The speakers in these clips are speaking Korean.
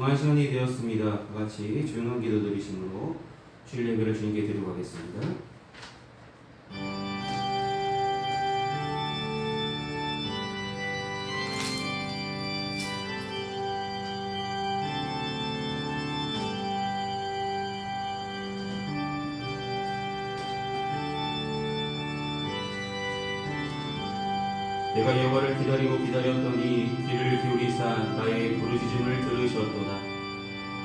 정한 시간이 되었습니다. 다 같이 조용한 기도 드리심으로 주일 예배를 주님께 드리고 가겠습니다. 내가 여호와를 기다리고 기다렸더니 귀를 기울이사 나의 부르짖음을 들으셨도다.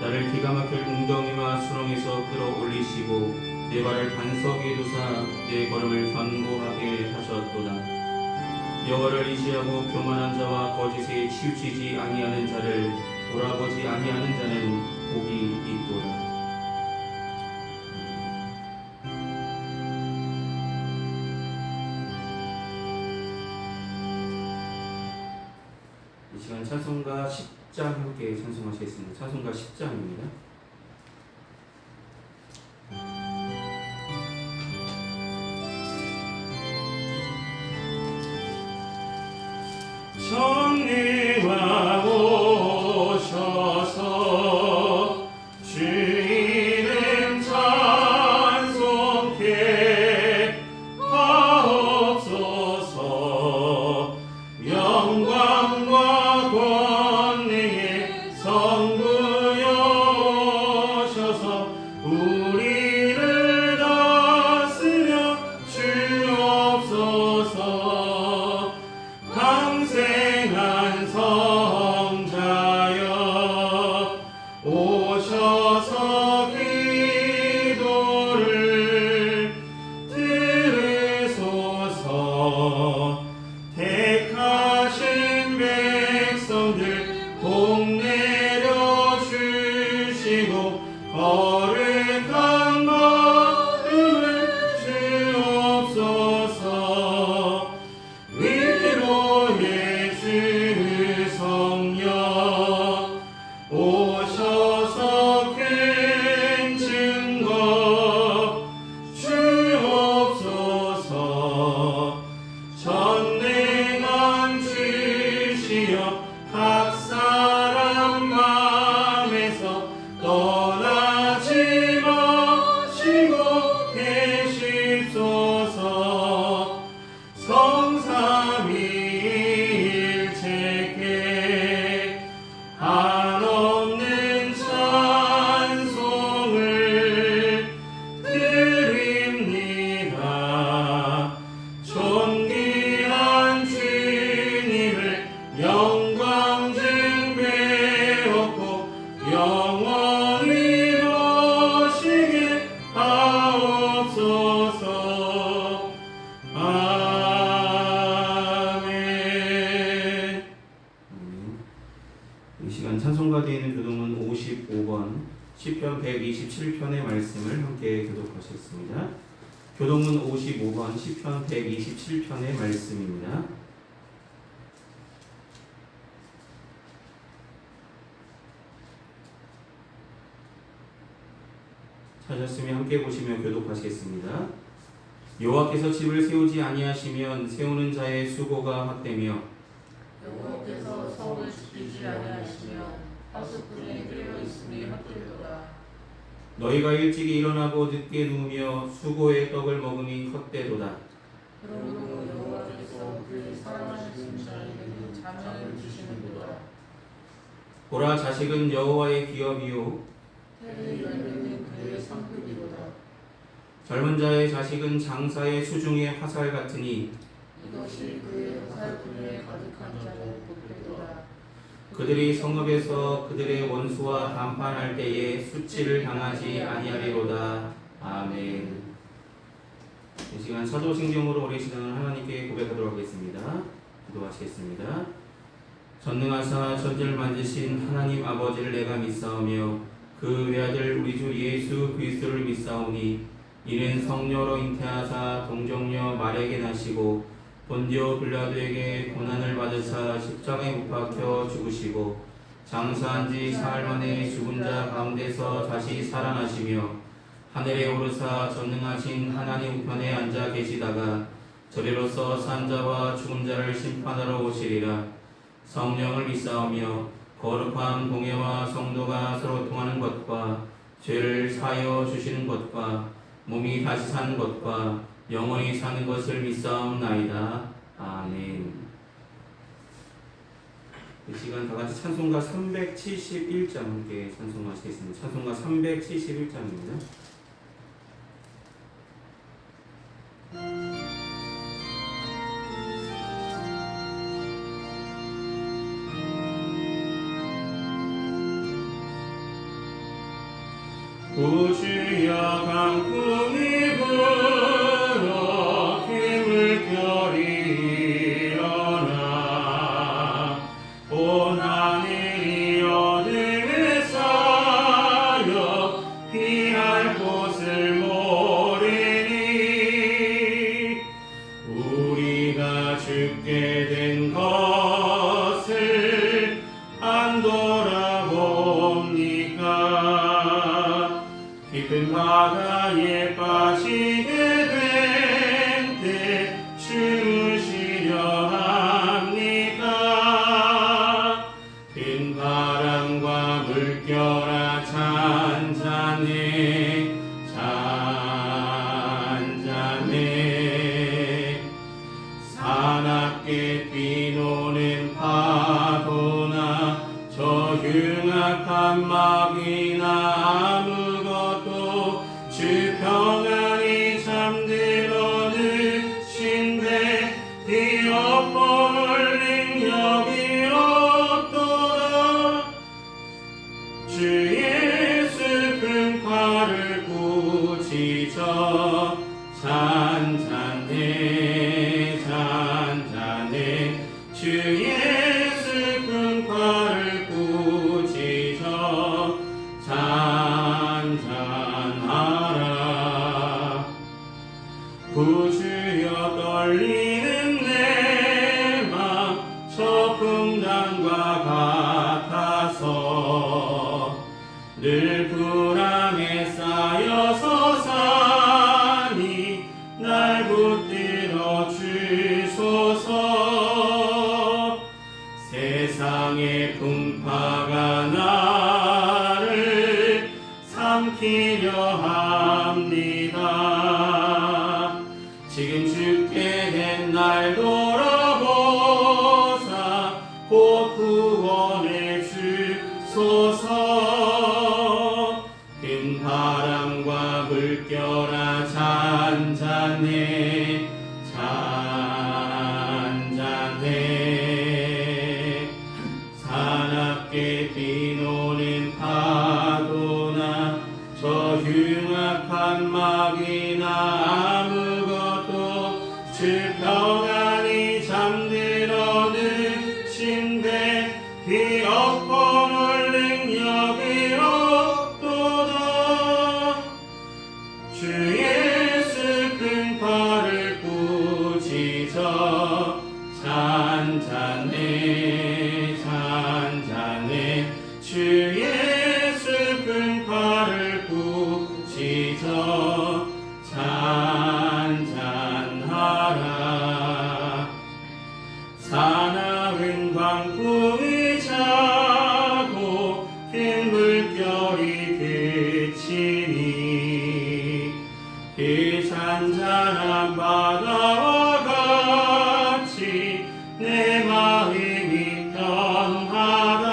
나를 기가 막힐 웅덩이와 수렁에서 끌어올리시고 내 발을 반석 위에 두사 내 걸음을 견고하게 하셨도다. 여호와를 의지하고 교만한 자와 거짓에 치우치지 아니하는 자를 돌아보지 아니하는 자는 복이 있도다. 이 시간 찬송가 10장 함께 찬송하시겠습니다. 찬송가 10장입니다. 전능하고 오셔서 주이름 찬송케 하옵소서. 영광과 권능의 성부여 오셔서 우리를 다스려 주옵소서. 강생한 성자여 오셔서 기도를 들으소서. 택하신 백성들 복 내려 주시고 거룩한 마음을 주옵소서. 위로의 주 성령 오셔서 큰 증거 주옵소서. 전능한 주시여 각 사람 마음에서 떠나지 마시고 계시소서. 성삼위일체께 한없는 찬송을 드립니다. 존귀한 주님을 영광 증배하고 영원히 모시게 하옵소서. 아멘. 이 시간 찬송가 되어 있는 교독문 55번 시편 127편의 말씀을 함께 교독하셨습니다. 교독문 55번 시편 127편의 말씀입니다. 찾았으면 함께 보시며 교독하시겠습니다. 여호와께서 집을 세우지 아니하시면 세우는 자의 수고가 헛되며 여호와께서 성을 지키지 아니하시면 하수꾼이 깨어 있음이 헛되도다. 너희가 일찍이 일어나고 늦게 누우며 수고의 떡을 먹음이 헛되도다. 그러므로 여호와께서 그의 사랑하신 자에게 자명을 주시는도다. 보라, 자식은 여호와의 기업이요 태의 열매는 그의 상급이로다. 젊은 자의 자식은 장사의 수중의 화살 같으니 이것이 그의 화살꾼에 가득한 자의 복되도다. 그들이 성읍에서 그들의 원수와 담판할 때에 수치를 당하지 아니하리로다. 아멘. 이 시간 사도신경으로 우리 신앙을 하나님께 고백하도록 하겠습니다. 기도하시겠습니다. 전능하사 천지를 만드신 하나님 아버지를 내가 믿사오며 그 외아들 우리 주 예수 그리스도를 믿사오니 이는 성녀로 잉태하사 동정녀 마리아에게 나시고 본디오 빌라도에게 고난을 받으사 십자가에 못 박혀 죽으시고 장사한 지 사흘 만에 죽은 자 가운데서 다시 살아나시며 하늘에 오르사 전능하신 하나님 우편에 앉아 계시다가 저리로서 산 자와 죽은 자를 심판하러 오시리라. 성령을 믿사오며 거룩한 공예와 성도가 서로 통하는 것과 죄를 사하여 주시는 것과 몸이 다시 사는 것과 영원히 사는 것을 믿사옵나이다. 아멘. 이 시간 다같이 찬송가 371장 함께 찬송하시겠습니다. 찬송가 371장입니다. 구주여 강풍이 불어 힘을결이 일어나 온 하늘이 어둠에 쌓여 피할 곳을 모르니 우리가 죽게 된 것을 안 돌아봅니까? 깊은 바다에 빠지게 된 때 주무시려 합니까? 큰 바람과 물결아 잔잔해 잔잔해 사납게 뛰노는 파도나 저 흉악한 마귀나 아무것도 주 평안히 잠들어 누신데 이 엎어올 능력이 없도다. 주 예수 큰 팔을 꾸짖어 잔잔해 잔잔해 주 예수 큰 팔을 꾸짖어 잔잔하라. 구주여 떨리는 내 맘 저 풍랑과 같아서 늘 불안에 쌓여서 사니 날 붙들어 주소서. 세상의 풍파가 나를 삼키려 합니다. 지금 죽게 된 날 돌아보사 곧 구원해 주소서. 큰 바람과 물결아 잔잔해 잔잔해 사납게 뛰노는 파도나 저 흉악한 마귀나 아무것도 주 평안히 잠들어 누신데 그 엎어놓을 능력이 없도다. 주 예수 큰 팔을 꾸짖어 잔잔해 잔잔해 주 예수 큰 팔을 꾸짖어 잔잔하라. 사나운 광풍이 자고 큰 물결이 그치니 그 잔잔한 바다와 같이 내 마음이 평하다.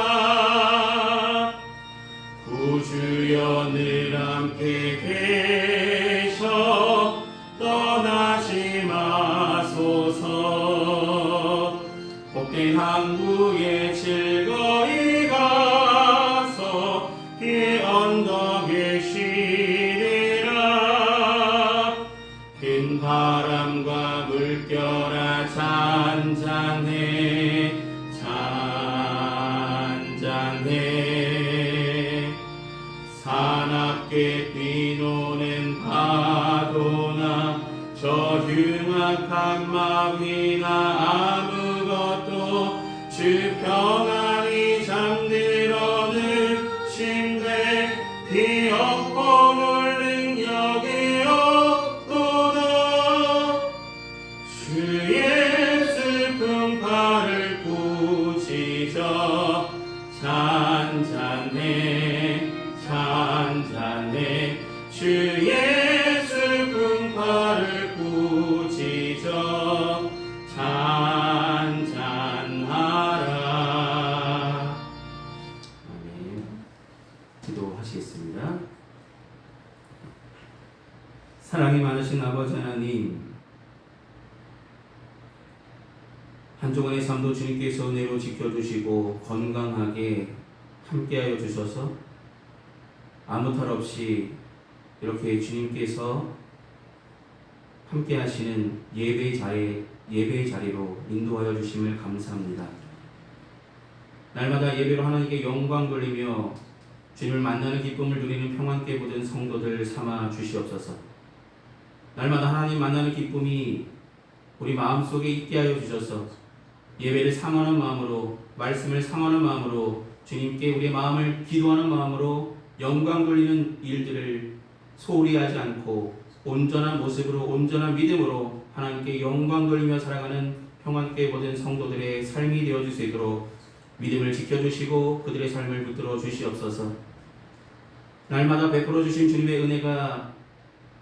구주여 늘 함께 계셔 떠나지 마소서. 복된 항구에 즐거이 가서 그 언덕에 쉬리라. 큰 바람과 물결아 잔잔해 잔잔해 사납게 뛰노는 파도나 저 흉악한 마귀나 아무것도 주 평안 잔잔해 주 예수 금화를 꾸짖어 잔잔하라. 아멘. 기도하시겠습니다. 사랑이 많으신 아버지 하나님, 한 주간의 삶도 주님께서 은혜로 지켜주시고 건강하게 함께하여 주셔서 아무 탈 없이 이렇게 주님께서 함께하시는 예배의 자리로 인도하여 주심을 감사합니다. 날마다 예배로 하나님께 영광 돌리며 주님을 만나는 기쁨을 누리는 평안께 묻은 성도들 삼아 주시옵소서. 날마다 하나님 만나는 기쁨이 우리 마음속에 있게 하여 주셔서 예배를 사모하는 마음으로, 말씀을 사모하는 마음으로, 주님께 우리의 마음을 기도하는 마음으로 영광 돌리는 일들을 소홀히 하지 않고 온전한 모습으로, 온전한 믿음으로 하나님께 영광 돌리며 살아가는 평안께 모든 성도들의 삶이 되어줄 수 있도록 믿음을 지켜주시고 그들의 삶을 붙들어 주시옵소서. 날마다 베풀어 주신 주님의 은혜가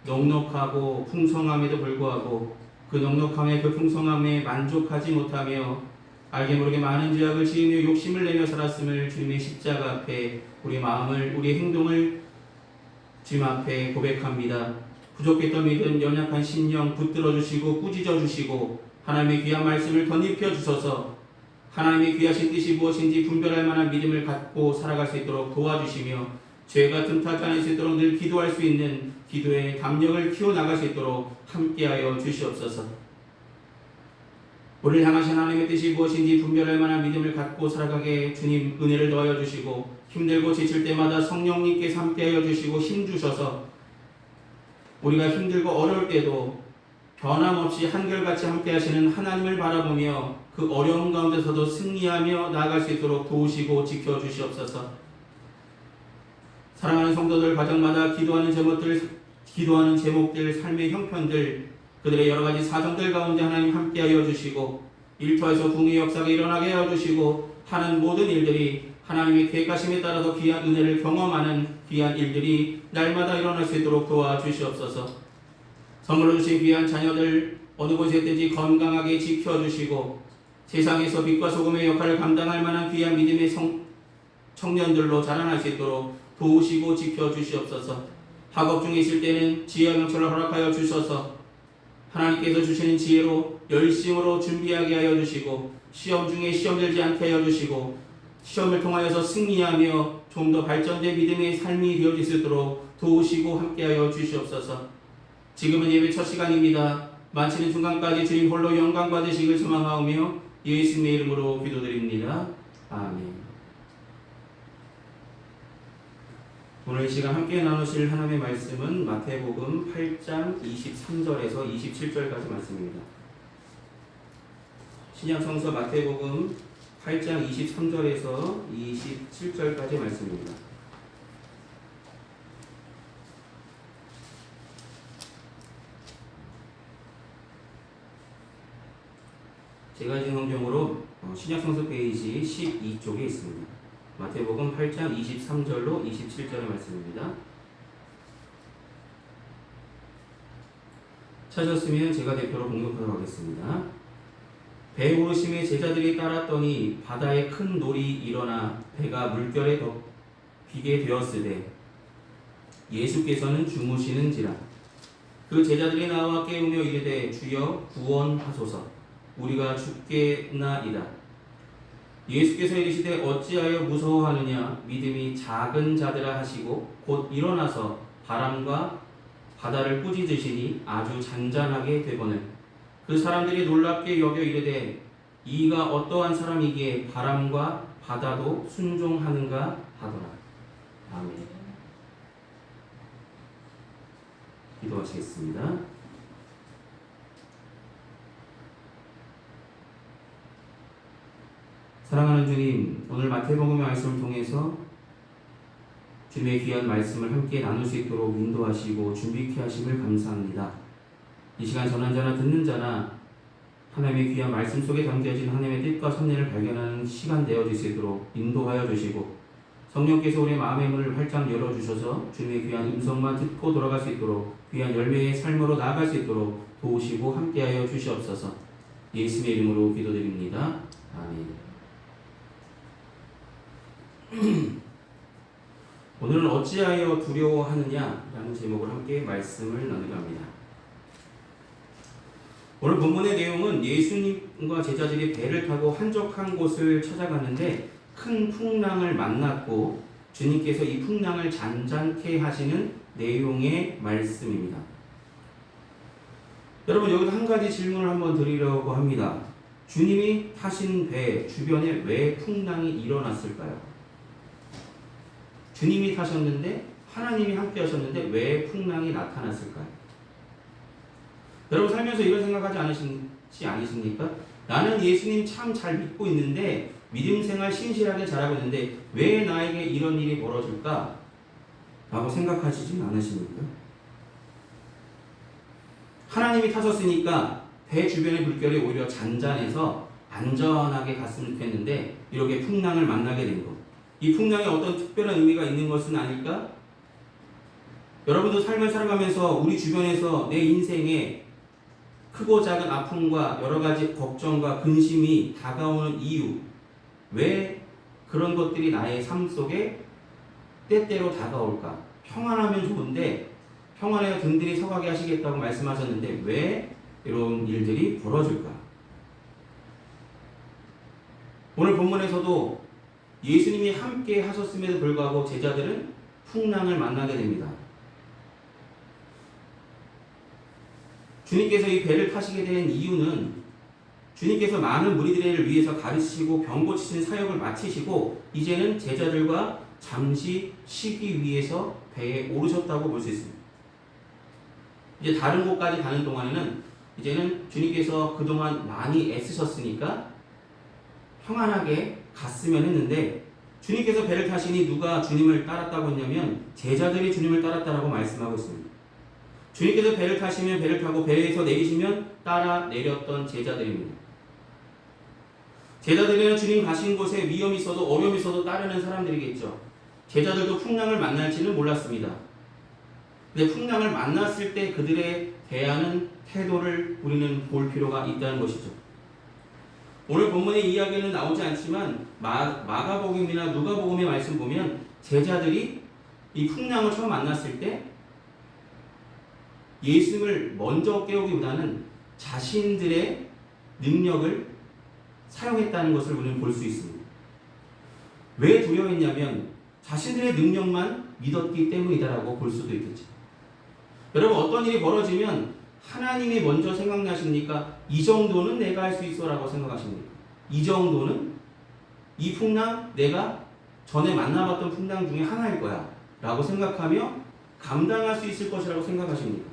넉넉하고 풍성함에도 불구하고 그 넉넉함에, 그 풍성함에 만족하지 못하며 알게 모르게 많은 죄악을 지으며 욕심을 내며 살았음을 주님의 십자가 앞에 우리 마음을, 우리 행동을 주님 앞에 고백합니다. 부족했던 믿음, 연약한 심령 붙들어 주시고 꾸짖어 주시고 하나님의 귀한 말씀을 덧입혀 주셔서 하나님의 귀하신 뜻이 무엇인지 분별할 만한 믿음을 갖고 살아갈 수 있도록 도와주시며 죄가 틈타지 않을 수 있도록 늘 기도할 수 있는 기도의 담력을 키워나갈 수 있도록 함께하여 주시옵소서. 우리를 향하신 하나님의 뜻이 무엇인지 분별할 만한 믿음을 갖고 살아가게 주님 은혜를 더하여 주시고 힘들고 지칠 때마다 성령님께서 함께하여 주시고 힘주셔서 우리가 힘들고 어려울 때도 변함없이 한결같이 함께하시는 하나님을 바라보며 그 어려운 가운데서도 승리하며 나아갈 수 있도록 도우시고 지켜주시옵소서. 사랑하는 성도들 가정마다 기도하는 제목들, 삶의 형편들, 그들의 여러가지 사정들 가운데 하나님 함께하여 주시고 일터에서 궁의 역사가 일어나게 하여 주시고 하는 모든 일들이 하나님의 계획하심에 따라서 귀한 은혜를 경험하는 귀한 일들이 날마다 일어날 수 있도록 도와주시옵소서. 선물로 주신 귀한 자녀들 어느 곳에 있든지 건강하게 지켜주시고 세상에서 빛과 소금의 역할을 감당할 만한 귀한 믿음의 청년들로 자라날 수 있도록 도우시고 지켜주시옵소서. 학업 중에 있을 때는 지혜와 명철을 허락하여 주셔서 하나님께서 주시는 지혜로 열심으로 준비하게 하여 주시고 시험 중에 시험 들지 않게 하여 주시고 시험을 통하여서 승리하며 좀 더 발전된 믿음의 삶이 되어질 수 있도록 도우시고 함께하여 주시옵소서. 지금은 예배 첫 시간입니다. 마치는 순간까지 주님 홀로 영광 받으시길 소망하오며 예수님의 이름으로 기도드립니다. 아멘. 오늘 이 시간 함께 나누실 하나님의 말씀은 마태복음 8장 23절에서 27절까지 말씀입니다. 신약성서 마태복음 8장 23절에서 27절까지 말씀입니다. 제가 지금 성경으로 신약성서 페이지 12쪽에 있습니다. 마태복음 8장 23절로 27절의 말씀입니다. 찾았으면 제가 대표로 봉독하도록 하겠습니다. 배 오르심에 제자들이 따랐더니 바다에 큰 놀이 일어나 배가 물결에 덮이게 되었으되 예수께서는 주무시는지라. 그 제자들이 나와 깨우며 이르되 주여 구원하소서 우리가 죽겠나이다. 예수께서 이르시되 어찌하여 무서워하느냐 믿음이 작은 자들아 하시고 곧 일어나서 바람과 바다를 꾸짖으시니 아주 잔잔하게 되거늘 그 사람들이 놀랍게 여겨 이르되 이가 어떠한 사람이기에 바람과 바다도 순종하는가 하더라. 아멘. 기도하시겠습니다. 사랑하는 주님, 오늘 마태복음의 말씀을 통해서 주님의 귀한 말씀을 함께 나눌 수 있도록 인도하시고 준비케 하심을 감사합니다. 이 시간 전한 자나 듣는 자나 하나님의 귀한 말씀 속에 담겨진 하나님의 뜻과 섭리를 발견하는 시간 되어질 수 있도록 인도하여 주시고 성령께서 우리의 마음의 문을 활짝 열어주셔서 주님의 귀한 음성만 듣고 돌아갈 수 있도록 귀한 열매의 삶으로 나아갈 수 있도록 도우시고 함께하여 주시옵소서. 예수님의 이름으로 기도드립니다. 아멘. 오늘은 어찌하여 두려워하느냐라는 제목을 함께 말씀을 나누려 합니다. 오늘 본문의 내용은 예수님과 제자들이 배를 타고 한적한 곳을 찾아갔는데 큰 풍랑을 만났고 주님께서 이 풍랑을 잔잔케 하시는 내용의 말씀입니다. 여러분, 여기서 한 가지 질문을 한번 드리려고 합니다. 주님이 타신 배 주변에 왜 풍랑이 일어났을까요? 주님이 타셨는데 하나님이 함께 하셨는데 왜 풍랑이 나타났을까요? 여러분, 살면서 이런 생각하지 않으십니까? 나는 예수님 참 잘 믿고 있는데 믿음 생활 신실하게 잘하고 있는데 왜 나에게 이런 일이 벌어질까? 라고 생각하시진 않으십니까? 하나님이 타셨으니까 배 주변의 물결이 오히려 잔잔해서 안전하게 갔으면 좋겠는데 이렇게 풍랑을 만나게 된 것. 이 풍랑에 어떤 특별한 의미가 있는 것은 아닐까? 여러분도 삶을 살아가면서 우리 주변에서 내 인생에 크고 작은 아픔과 여러 가지 걱정과 근심이 다가오는 이유, 왜 그런 것들이 나의 삶 속에 때때로 다가올까? 평안하면 좋은데 평안하여 든든히 서가게 하시겠다고 말씀하셨는데 왜 이런 일들이 벌어질까? 오늘 본문에서도 예수님이 함께 하셨음에도 불구하고 제자들은 풍랑을 만나게 됩니다. 주님께서 이 배를 타시게 된 이유는 주님께서 많은 무리들을 위해서 가르치시고 병 고치신 사역을 마치시고 이제는 제자들과 잠시 쉬기 위해서 배에 오르셨다고 볼 수 있습니다. 이제 다른 곳까지 가는 동안에는 이제는 주님께서 그동안 많이 애쓰셨으니까 평안하게 갔으면 했는데 주님께서 배를 타시니 누가 주님을 따랐다고 했냐면 제자들이 주님을 따랐다라고 말씀하고 있습니다. 주님께서 배를 타시면 배를 타고 배에서 내리시면 따라 내렸던 제자들입니다. 제자들은 주님 가신 곳에 위험이 있어도 어려움이 있어도 따르는 사람들이겠죠. 제자들도 풍랑을 만날지는 몰랐습니다. 근데 풍랑을 만났을 때 그들의 대하는 태도를 우리는 볼 필요가 있다는 것이죠. 오늘 본문의 이야기는 나오지 않지만 마가복음이나 누가복음의 말씀 보면 제자들이 이 풍랑을 처음 만났을 때 예수님을 먼저 깨우기보다는 자신들의 능력을 사용했다는 것을 우리는 볼 수 있습니다. 왜 두려워했냐면 자신들의 능력만 믿었기 때문이다라고 볼 수도 있겠죠. 여러분, 어떤 일이 벌어지면 하나님이 먼저 생각나십니까? 이 정도는 내가 할 수 있어 라고 생각하십니까? 이 정도는 이 풍랑 내가 전에 만나봤던 풍랑 중에 하나일 거야 라고 생각하며 감당할 수 있을 것이라고 생각하십니까?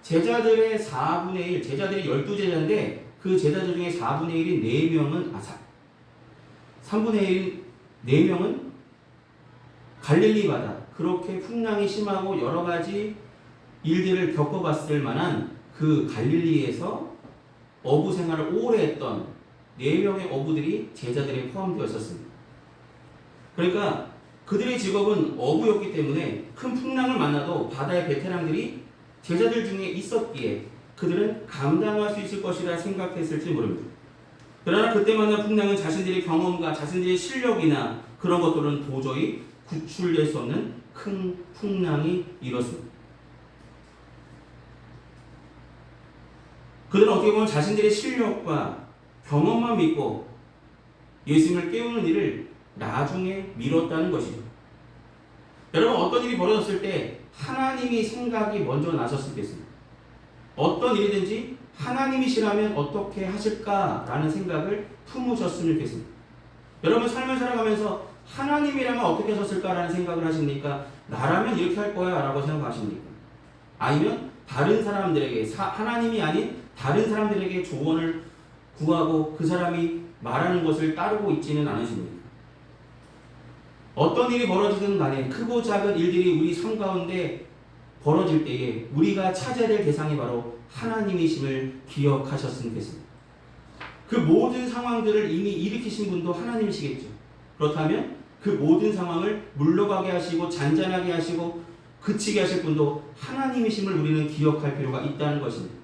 제자들의 4분의 1, 제자들이 12제자인데 그 제자들 중에 4분의 1이 4명은 3분의 1, 4명은 갈릴리 바다, 그렇게 풍랑이 심하고 여러 가지 일들을 겪어봤을 만한 그 갈릴리에서 어부 생활을 오래 했던 4명의 어부들이 제자들에 포함되어 있었습니다. 그러니까 그들의 직업은 어부였기 때문에 큰 풍랑을 만나도 바다의 베테랑들이 제자들 중에 있었기에 그들은 감당할 수 있을 것이라 생각했을지 모릅니다. 그러나 그때 만난 풍랑은 자신들의 경험과 자신들의 실력이나 그런 것들은 도저히 구출될 수 없는 큰 풍랑이 일었습니다. 그들은 어떻게 보면 자신들의 실력과 경험만 믿고 예수님을 깨우는 일을 나중에 미뤘다는 것이죠. 여러분, 어떤 일이 벌어졌을 때 하나님이 생각이 먼저 나셨을 때입니다. 어떤 일이든지 하나님이시라면 어떻게 하실까라는 생각을 품으셨으면 좋겠습니다. 여러분, 삶을 살아가면서 하나님이라면 어떻게 하셨을까라는 생각을 하십니까? 나라면 이렇게 할 거야 라고 생각하십니까? 아니면 다른 사람들에게, 하나님이 아닌 다른 사람들에게 조언을 구하고 그 사람이 말하는 것을 따르고 있지는 않으십니까? 어떤 일이 벌어지든 간에 크고 작은 일들이 우리 삶 가운데 벌어질 때에 우리가 찾아야 될 대상이 바로 하나님이심을 기억하셨으면 좋겠습니다. 그 모든 상황들을 이미 일으키신 분도 하나님이시겠죠. 그렇다면 그 모든 상황을 물러가게 하시고 잔잔하게 하시고 그치게 하실 분도 하나님이심을 우리는 기억할 필요가 있다는 것입니다.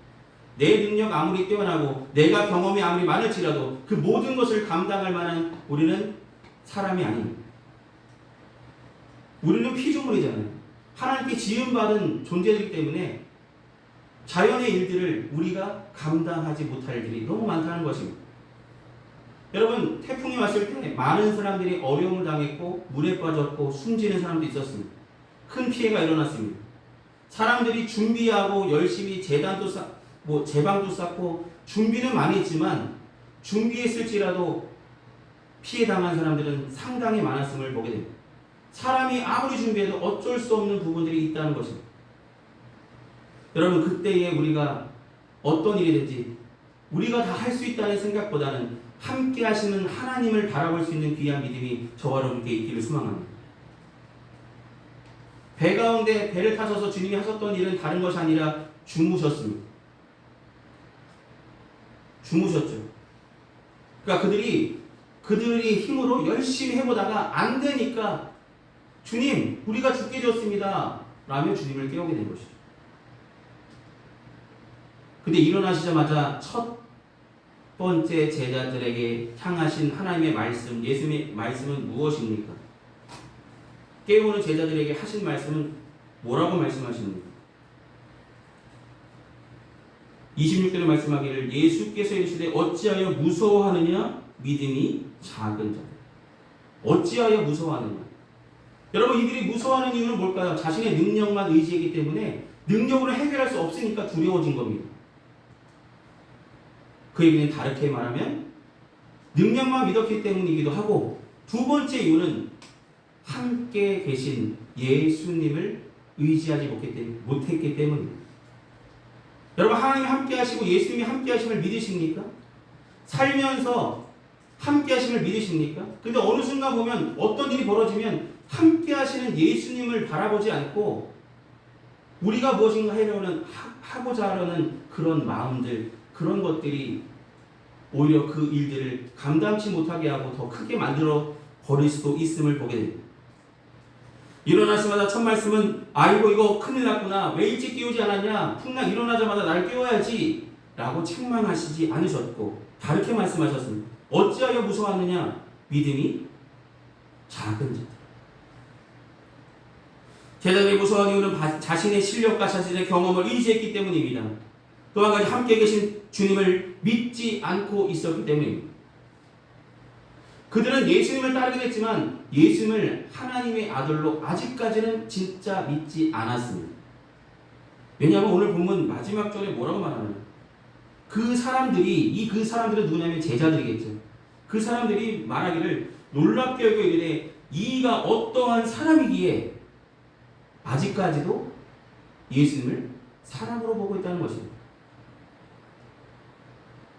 내 능력 아무리 뛰어나고 내가 경험이 아무리 많을지라도 그 모든 것을 감당할 만한 우리는 사람이 아닙니다. 우리는 피조물이잖아요. 하나님께 지음받은 존재이기 때문에 자연의 일들을 우리가 감당하지 못할 일이 너무 많다는 것입니다. 여러분, 태풍이 왔을 때 많은 사람들이 어려움을 당했고 물에 빠졌고 숨지는 사람도 있었습니다. 큰 피해가 일어났습니다. 사람들이 준비하고 열심히 재단도 제방도 쌓고 준비는 많이 했지만 준비했을지라도 피해당한 사람들은 상당히 많았음을 보게 됩니다. 사람이 아무리 준비해도 어쩔 수 없는 부분들이 있다는 것입니다. 여러분, 그때에 우리가 어떤 일이든지 우리가 다 할 수 있다는 생각보다는 함께 하시는 하나님을 바라볼 수 있는 귀한 믿음이 저와 여러분께 있기를 소망합니다. 배 가운데 배를 타셔서 주님이 하셨던 일은 다른 것이 아니라 주무셨습니다. 주무셨죠. 그러니까 그들이 힘으로 열심히 해보다가 안 되니까 주님, 우리가 죽게 되었습니다 라며 주님을 깨우게 된 것이죠. 근데 일어나시자마자 첫 번째 제자들에게 향하신 하나님의 말씀, 예수님의 말씀은 무엇입니까? 깨우는 제자들에게 하신 말씀은 뭐라고 말씀하십니까? 26절에 말씀하기를 예수께서 이르시되 어찌하여 무서워하느냐? 믿음이 작은 자들. 어찌하여 무서워하느냐? 여러분, 이들이 무서워하는 이유는 뭘까요? 자신의 능력만 의지했기 때문에 능력으로 해결할 수 없으니까 두려워진 겁니다. 그 얘기는 다르게 말하면 능력만 믿었기 때문이기도 하고, 두 번째 이유는 함께 계신 예수님을 의지하지 못했기 때문입니다. 여러분, 하나님이 함께 하시고 예수님이 함께 하심을 믿으십니까? 살면서 함께 하심을 믿으십니까? 근데 어느 순간 보면 어떤 일이 벌어지면 함께 하시는 예수님을 바라보지 않고 우리가 무엇인가 하고자 하려는 그런 마음들, 그런 것들이 오히려 그 일들을 감당치 못하게 하고 더 크게 만들어 버릴 수도 있음을 보게 됩니다. 일어나시마다 첫 말씀은 아이고 이거 큰일 났구나, 왜 일찍 깨우지 않았냐, 풍랑 일어나자마자 날 깨워야지 라고 책망하시지 않으셨고 다르게 말씀하셨습니다. 어찌하여 무서워하느냐? 믿음이 작은 자들. 제자들이 무서워한 이유는 자신의 실력과 자신의 경험을 의지했기 때문입니다. 또 한 가지, 함께 계신 주님을 믿지 않고 있었기 때문입니다. 그들은 예수님을 따르긴 했지만 예수님을 하나님의 아들로 아직까지는 진짜 믿지 않았습니다. 왜냐하면 오늘 본문 마지막 절에 뭐라고 말하나요? 그 사람들은 누구냐면 제자들이겠죠. 그 사람들이 말하기를 놀랍게 여겨 이르되 이가 어떠한 사람이기에 아직까지도 예수님을 사람으로 보고 있다는 것입니다.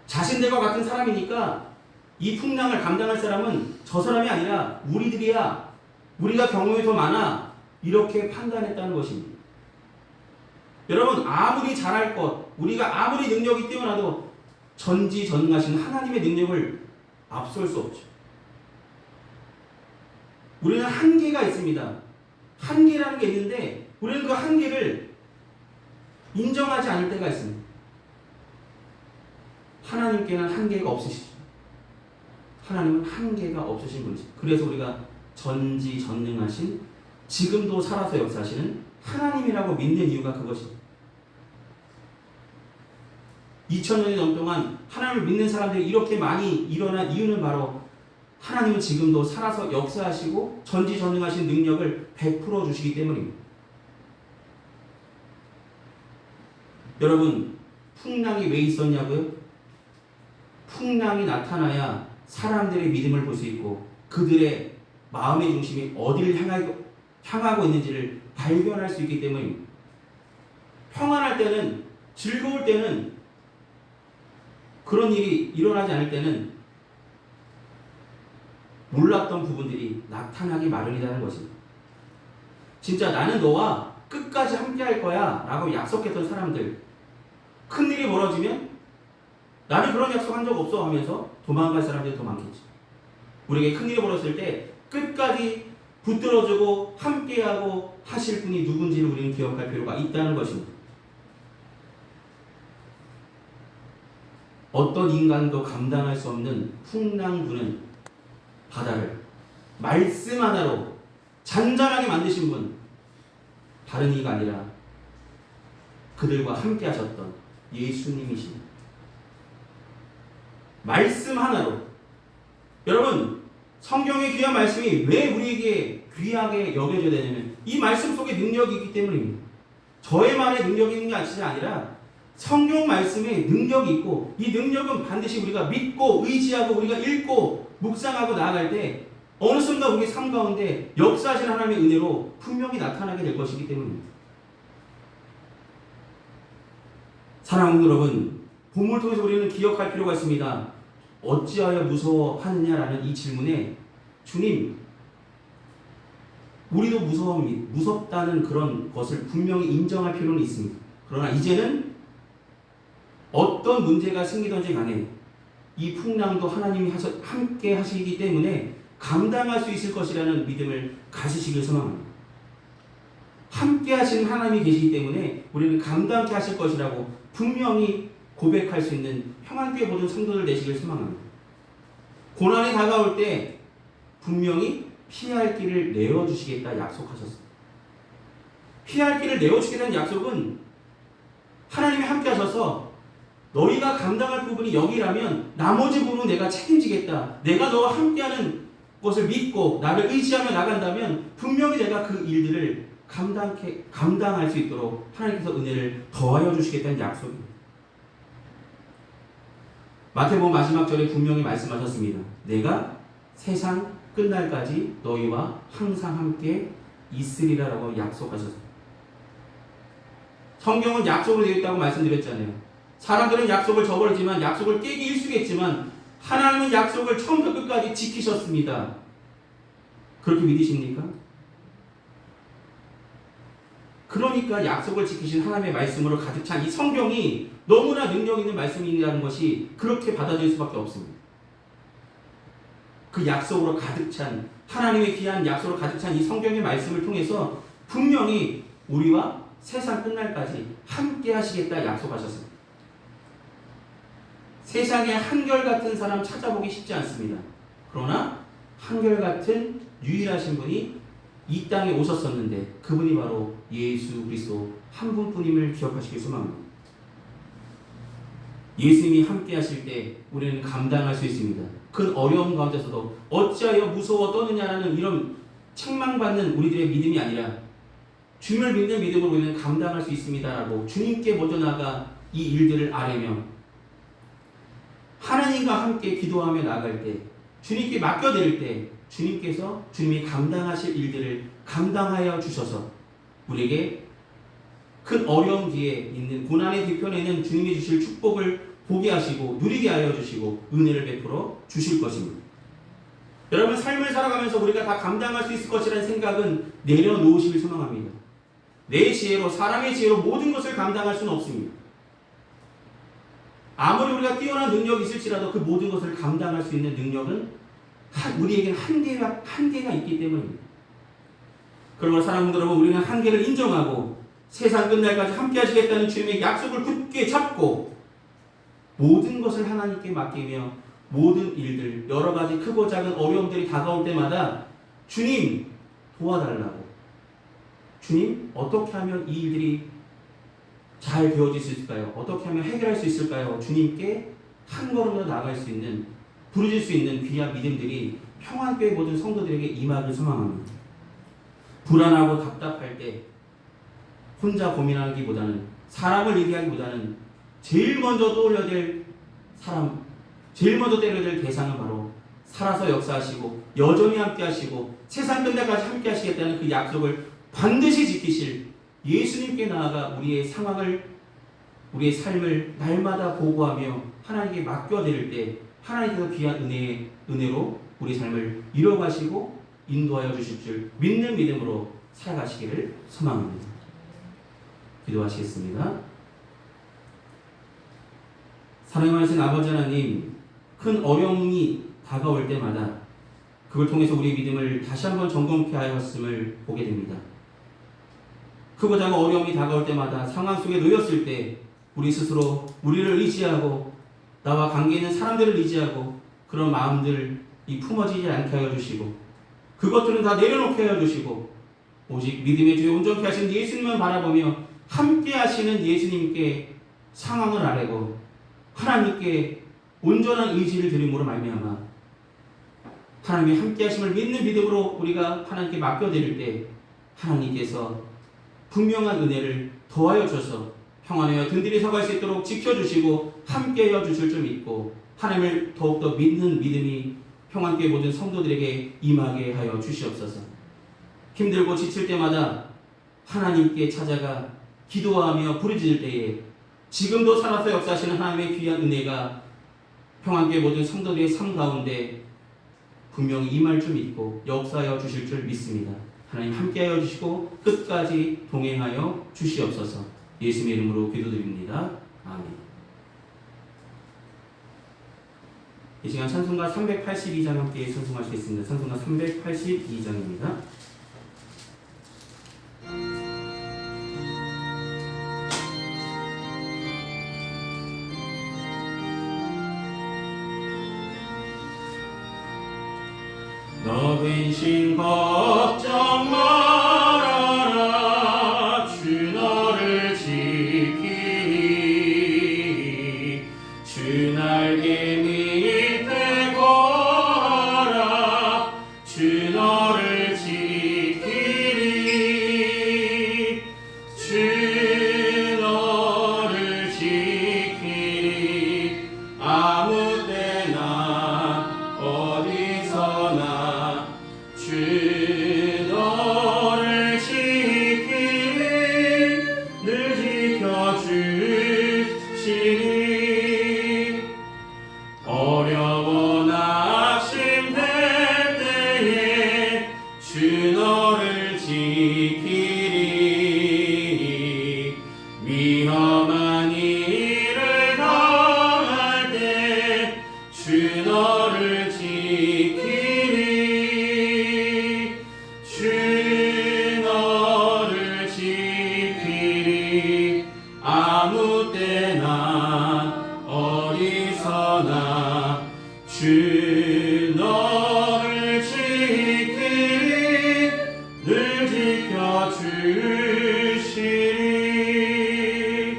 자신들과 같은 사람이니까 이 풍랑을 감당할 사람은 저 사람이 아니라 우리들이야, 우리가 경험이 더 많아, 이렇게 판단했다는 것입니다. 여러분, 아무리 잘할 것, 우리가 아무리 능력이 뛰어나도 전지전능하신 하나님의 능력을 앞설 수 없죠. 우리는 한계가 있습니다. 한계라는 게 있는데 우리는 그 한계를 인정하지 않을 때가 있습니다. 하나님께는 한계가 없으시죠. 하나님은 한계가 없으신 분이시죠. 그래서 우리가 전지전능하신, 지금도 살아서 역사하시는 하나님이라고 믿는 이유가 그것입니다. 2000년이 넘는 동안 하나님을 믿는 사람들이 이렇게 많이 일어난 이유는 바로 하나님은 지금도 살아서 역사하시고 전지전능하신 능력을 베풀어 주시기 때문입니다. 여러분, 풍랑이 왜 있었냐고요? 풍랑이 나타나야 사람들의 믿음을 볼 수 있고 그들의 마음의 중심이 어디를 향하고 있는지를 발견할 수 있기 때문입니다. 평안할 때는, 즐거울 때는, 그런 일이 일어나지 않을 때는 몰랐던 부분들이 나타나기 마련이라는 것입니다. 진짜 나는 너와 끝까지 함께 할 거야 라고 약속했던 사람들, 큰일이 벌어지면 나는 그런 약속한 적 없어 하면서 도망갈 사람들이 더 많겠죠. 우리에게 큰일이 벌어졌을 때 끝까지 붙들어주고 함께하고 하실 분이 누군지를 우리는 기억할 필요가 있다는 것입니다. 어떤 인간도 감당할 수 없는 풍랑 부는 바다를 말씀 하나로 잔잔하게 만드신 분, 다른 이가 아니라 그들과 함께 하셨던 예수님이십니다. 말씀 하나로. 여러분, 성경의 귀한 말씀이 왜 우리에게 귀하게 여겨져야 되냐면 이 말씀 속에 능력이 있기 때문입니다. 저의 말에 능력이 있는 게 아니라 성경 말씀에 능력이 있고, 이 능력은 반드시 우리가 믿고 의지하고 우리가 읽고 묵상하고 나아갈 때 어느 순간 우리 삶 가운데 역사하신 하나님의 은혜로 분명히 나타나게 될 것이기 때문입니다. 사랑하는 여러분, 본문을 통해서 우리는 기억할 필요가 있습니다. 어찌하여 무서워하느냐라는 이 질문에 주님, 우리도 무섭다는 그런 것을 분명히 인정할 필요는 있습니다. 그러나 이제는 어떤 문제가 생기든지 간에 이 풍랑도 하나님이 함께 하시기 때문에 감당할 수 있을 것이라는 믿음을 가지시길 소망합니다. 함께 하시는 하나님이 계시기 때문에 우리는 감당케 하실 것이라고 분명히 고백할 수 있는 평안교회 모든 성도들 되시길 소망합니다. 고난이 다가올 때 분명히 피할 길을 내어주시겠다 약속하셨습니다. 피할 길을 내어주시겠다는 약속은 하나님이 함께 하셔서 너희가 감당할 부분이 여기라면 나머지 부분은 내가 책임지겠다. 내가 너와 함께하는 것을 믿고 나를 의지하며 나간다면 분명히 내가 그 일들을 감당할 수 있도록 하나님께서 은혜를 더하여 주시겠다는 약속입니다. 마태복음 마지막 절에 분명히 말씀하셨습니다. 내가 세상 끝날까지 너희와 항상 함께 있으리라라고 약속하셨습니다. 성경은 약속으로 되어 있다고 말씀드렸잖아요. 사람들은 약속을 저버리지만 약속을 깨기 일쑤겠지만 하나님은 약속을 처음부터 끝까지 지키셨습니다. 그렇게 믿으십니까? 그러니까 약속을 지키신 하나님의 말씀으로 가득 찬 이 성경이 너무나 능력 있는 말씀이라는 것이 그렇게 받아들일 수밖에 없습니다. 그 약속으로 가득 찬 하나님의 귀한 약속으로 가득 찬 이 성경의 말씀을 통해서 분명히 우리와 세상 끝날까지 함께 하시겠다 약속하셨습니다. 세상에 한결같은 사람 찾아보기 쉽지 않습니다. 그러나 한결같은 유일하신 분이 이 땅에 오셨었는데 그분이 바로 예수 그리스도 한 분뿐임을 기억하시길 소망합니다. 예수님이 함께 하실 때 우리는 감당할 수 있습니다. 그 어려움 가운데서도 어찌하여 무서워 떠느냐라는 이런 책망받는 우리들의 믿음이 아니라 주님을 믿는 믿음으로 우리는 감당할 수 있습니다라고 주님께 먼저 나아가 이 일들을 아뢰며 하나님과 함께 기도하며 나아갈 때 주님께 맡겨드릴 때 주님께서 주님이 감당하실 일들을 감당하여 주셔서 우리에게 큰 어려움 뒤에 있는 고난의 뒤편에 있는 주님이 주실 축복을 보게 하시고 누리게 하여 주시고 은혜를 베풀어 주실 것입니다. 여러분, 삶을 살아가면서 우리가 다 감당할 수 있을 것이라는 생각은 내려놓으시길 소망합니다. 내 지혜로, 사람의 지혜로 모든 것을 감당할 수는 없습니다. 아무리 우리가 뛰어난 능력이 있을지라도 그 모든 것을 감당할 수 있는 능력은 우리에게는 한계가 있기 때문입니다. 그러므로 사랑하는 여러분, 우리는 한계를 인정하고 세상 끝날까지 함께 하시겠다는 주님의 약속을 굳게 잡고 모든 것을 하나님께 맡기며 모든 일들, 여러 가지 크고 작은 어려움들이 다가올 때마다 주님 도와달라고, 주님 어떻게 하면 이 일들이 잘 되어질 수 있을까요? 어떻게 하면 해결할 수 있을까요? 주님께 한 걸음 더 나아갈 수 있는, 부르질 수 있는 귀한 믿음들이 평안교회 모든 성도들에게 임하길 소망합니다. 불안하고 답답할 때 혼자 고민하기보다는, 사람을 얘기하기보다는 제일 먼저 떠올려야 될 사람, 제일 먼저 떠올려야 될 대상은 바로 살아서 역사하시고 여전히 함께 하시고 세상 끝날까지 함께 하시겠다는 그 약속을 반드시 지키실 예수님께 나아가 우리의 상황을, 우리의 삶을 날마다 보고하며 하나님께 맡겨드릴 때 하나님께서 귀한 은혜로 우리 삶을 이뤄가시고 인도하여 주실 줄 믿는 믿음으로 살아가시기를 소망합니다. 기도하시겠습니다. 사랑하신 아버지 하나님, 큰 어려움이 다가올 때마다 그걸 통해서 우리 믿음을 다시 한번 점검케 하였음을 보게 됩니다. 크고 작은 어려움이 다가올 때마다 상황 속에 놓였을 때 우리 스스로 우리를 의지하고 나와 관계 있는 사람들을 의지하고 그런 마음들이 품어지지 않게 하여 주시고 그것들은 다 내려놓게 하여 주시고 오직 믿음의 주에 온전케 하신 예수님만 바라보며 함께 하시는 예수님께 상황을 아뢰고 하나님께 온전한 의지를 드림으로 말미암아 하나님의 함께 하심을 믿는 믿음으로 우리가 하나님께 맡겨드릴 때 하나님께서 분명한 은혜를 더하여 주셔서 평안하여 든든히 서갈 수 있도록 지켜주시고 함께하여 주실 줄 믿고 하나님을 더욱더 믿는 믿음이 평안교회 모든 성도들에게 임하게 하여 주시옵소서. 힘들고 지칠 때마다 하나님께 찾아가 기도하며 부르짖을 때에 지금도 살아서 역사하시는 하나님의 귀한 은혜가 평안교회 모든 성도들의 삶 가운데 분명히 임할 줄 믿고 역사하여 주실 줄 믿습니다. 하나님 함께하여 주시고 끝까지 동행하여 주시옵소서. 예수님의 이름으로 기도드립니다. 아멘. 이 시간 찬송가 382장 함께 찬송하시겠습니다. 찬송가 382장입니다. 너 근심 걱정 말아라 주 너를 지키리 주 날개 밑에 거하라 주 너를 지키리 주 너를 지키리 아무 때나 어디서나 주 너를 지키리 늘 지켜주시리 어려워 낙심될 때에 주 너를 지키리 위험한 일을 당할 때 주 너를 지키리 주 너를 지키리 아무 때나 어디서나 주 너를 지키리 늘 지켜주시리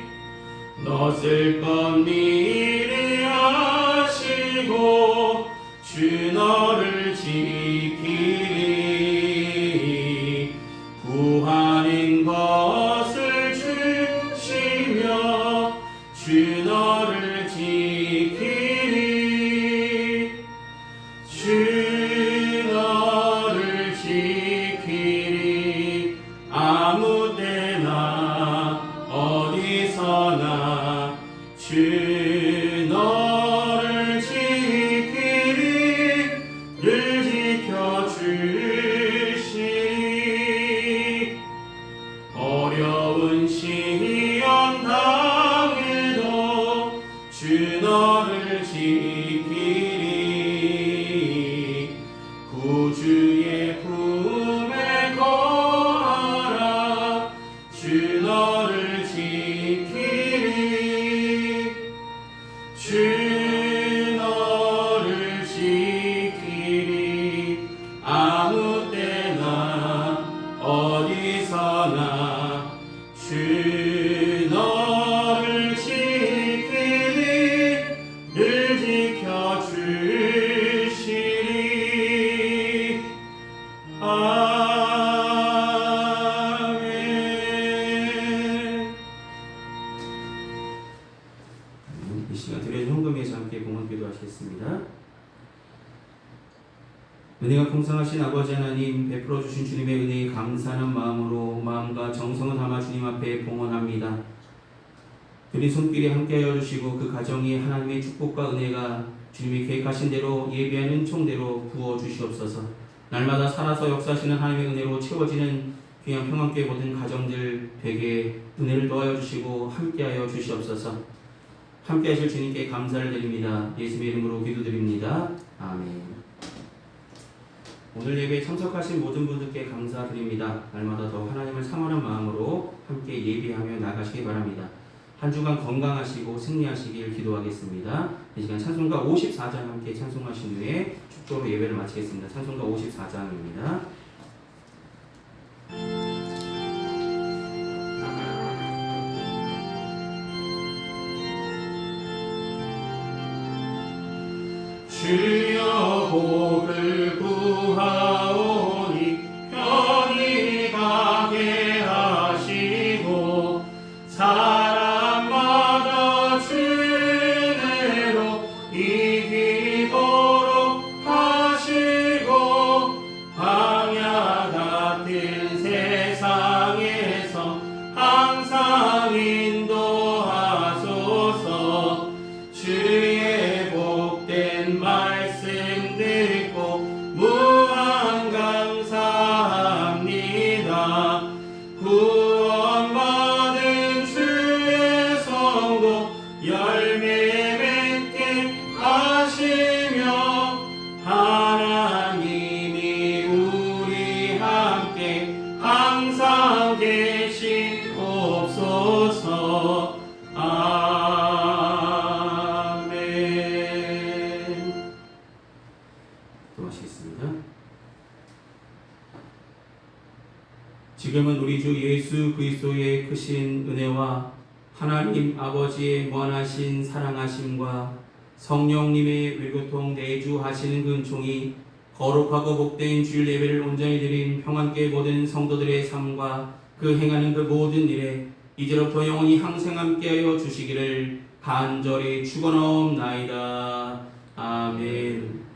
너 쓸 것 미리 아시고 주 너를 지키리 구하는 것을 주시며 주 너를 지키리 주 너를 지키리 아무 때나 어디서나 주 너를 지키리 늘 지켜주시리 어려운 시련 당해도 주 너를 지키리 구주의 품에 거하라 주 너를 지키리 주 너를 지키리 아무 때나 어디서나 주 너를 지키리 늘 지켜주시리 아멘. 이 시간 드려진 헌금에서 함께 공헌 기도하시겠습니다. 은혜가 풍성하신 아버지 하나님, 베풀어 주신 주님의 은혜에 감사하는 마음으로 마음과 정성을 담아 주님 앞에 봉헌합니다. 우리 손길에 함께하여 주시고 그 가정이 하나님의 축복과 은혜가 주님이 계획하신 대로 예비한 은총대로 부어 주시옵소서. 날마다 살아서 역사하시는 하나님의 은혜로 채워지는 귀한 평안교회 모든 가정들 되게 은혜를 더하여 주시고 함께하여 주시옵소서. 함께하실 주님께 감사를 드립니다. 예수의 이름으로 기도드립니다. 아멘. 오늘 예배에 참석하신 모든 분들께 감사드립니다. 날마다 더 하나님을 사모하는 마음으로 함께 예배하며 나가시기 바랍니다. 한 주간 건강하시고 승리하시길 기도하겠습니다. 이 시간 찬송가 54장 함께 찬송하신 후에 축도로 예배를 마치겠습니다. 찬송가 54장입니다. 주여 복을 구하오니 편히 가게 하시고 사람마다 주의대로 이기도록 하시고 광야 같은 세상에서 항상 인도하소서. 주의 복된 말씀 듣고 무한 감사합니다. 구원받은 주의 성도 열매 맺게 하시며 하나님이 우리 함께 항상 계시옵소서. 아멘. 기도하시겠습니다. 지금은 우리 주 예수 그리스도의 크신 은혜와 하나님 아버지의 무한하신 사랑하심과 성령님의 위교통 내주하시는 근총이 거룩하고 복된 주일 예배를 온전히 드린 평안교회 모든 성도들의 삶과 그 행하는 그 모든 일에 이제로부터 영원히 항상 함께하여 주시기를 간절히 축원하옵나이다. 아멘.